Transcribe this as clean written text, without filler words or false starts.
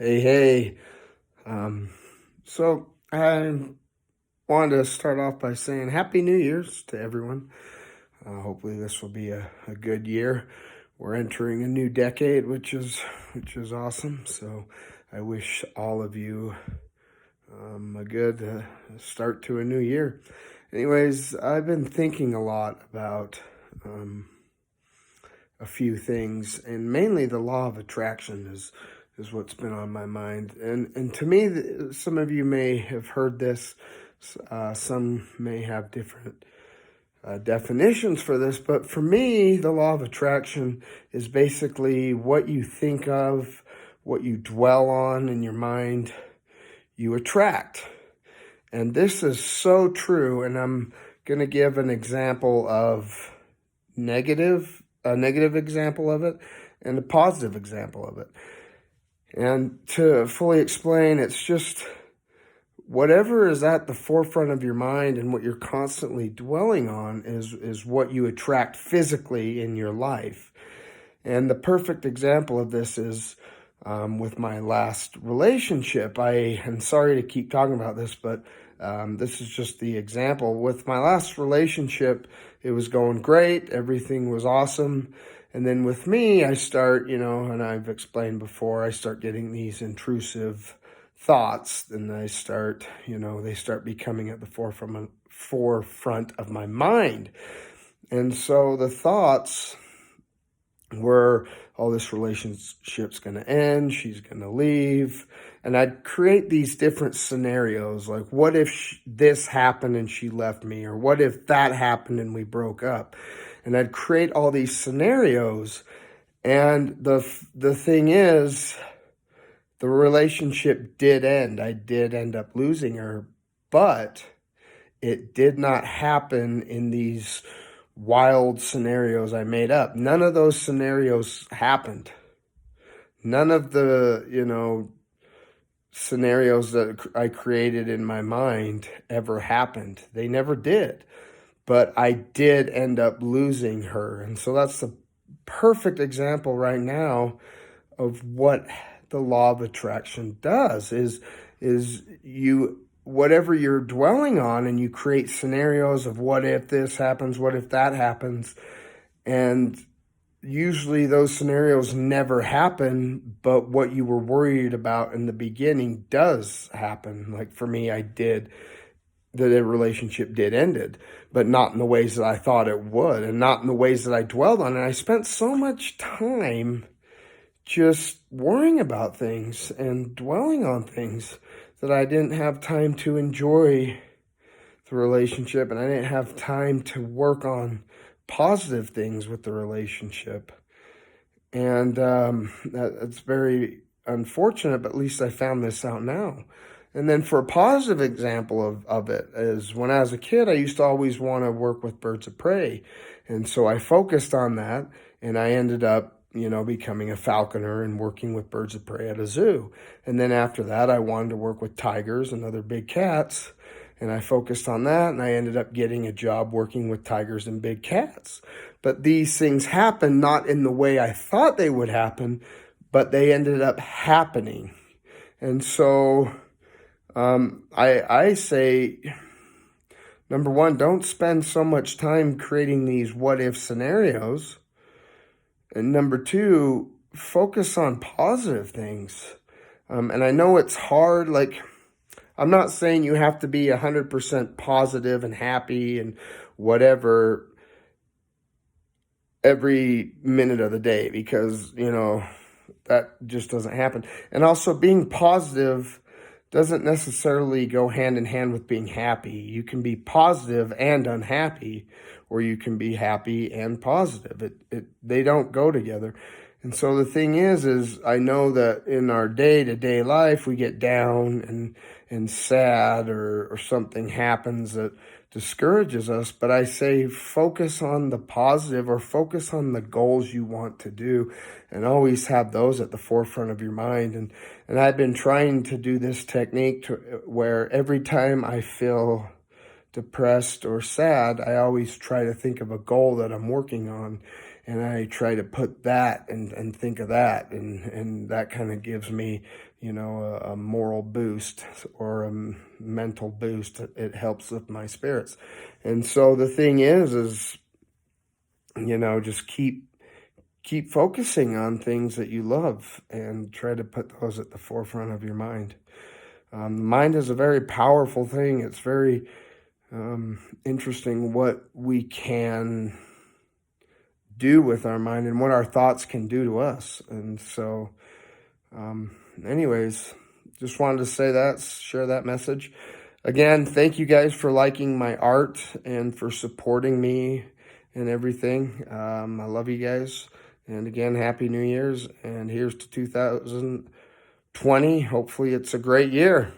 Hey. Um, so I wanted to start off by saying Happy New Year's to everyone. Hopefully this will be a good year. We're entering a new decade, which is awesome. So I wish all of you a good start to a new year. Anyways, I've been thinking a lot about a few things, and mainly the law of attraction is what's been on my mind. And to me, some of you may have heard this. Some may have different definitions for this, but for me, the law of attraction is basically what you think of, what you dwell on in your mind, you attract. And this is so true, and I'm going to give an example of a negative example of it, and a positive example of it. And to fully explain, it's just whatever is at the forefront of your mind and what you're constantly dwelling on is what you attract physically in your life. And the perfect example of this is with my last relationship. I'm sorry to keep talking about this, but this is just the example. With my last relationship, it was going great. Everything was awesome. And then with me, I start, and I've explained before, I start getting these intrusive thoughts. And I start, they start becoming at the forefront of my mind. And so the thoughts were, oh, this relationship's going to end, she's going to leave. And I'd create these different scenarios, like what if this happened and she left me, or what if that happened and we broke up? And I'd create all these scenarios. And the thing is, the relationship did end. I did end up losing her, but it did not happen in these wild scenarios I made up. None of those scenarios happened. None of the, scenarios that I created in my mind ever happened. They never did. But I did end up losing her. And so that's the perfect example right now of what the law of attraction does is you, whatever you're dwelling on, and you create scenarios of what if this happens, what if that happens. And usually those scenarios never happen, but what you were worried about in the beginning does happen. Like for me, the relationship did ended, but not in the ways that I thought it would, and not in the ways that I dwelled on. And I spent so much time just worrying about things and dwelling on things that I didn't have time to enjoy the relationship, and I didn't have time to work on positive things with the relationship. And that's very unfortunate, but at least I found this out now. And then for a positive example of it is when I was a kid, I used to always want to work with birds of prey. And so I focused on that, and I ended up, becoming a falconer and working with birds of prey at a zoo. And then after that, I wanted to work with tigers and other big cats. And I focused on that, and I ended up getting a job working with tigers and big cats. But these things happened not in the way I thought they would happen, but they ended up happening. And so I say, number one, don't spend so much time creating these what if scenarios. And number two, focus on positive things. And I know it's hard. Like, I'm not saying you have to be 100% positive and happy and whatever every minute of the day, because, that just doesn't happen. And also being positive doesn't necessarily go hand in hand with being happy. You can be positive and unhappy, or you can be happy and positive. They don't go together. And so the thing is I know that in our day-to-day life, we get down and sad, or something happens that discourages us. But I say focus on the positive, or focus on the goals you want to do, and always have those at the forefront of your mind. And I've been trying to do this technique where every time I feel depressed or sad, I always try to think of a goal that I'm working on. and I try to put that and think of that, and that kind of gives me, you know, a moral boost or a mental boost. It helps lift my spirits. And so the thing is, you know, just keep focusing on things that you love and try to put those at the forefront of your mind. The mind is a very powerful thing. It's very interesting what we can do with our mind and what our thoughts can do to us. And so, anyways, just wanted to say that, share that message. Again, thank you guys for liking my art and for supporting me and everything. I love you guys. And again, Happy New Year's. And here's to 2020. Hopefully it's a great year.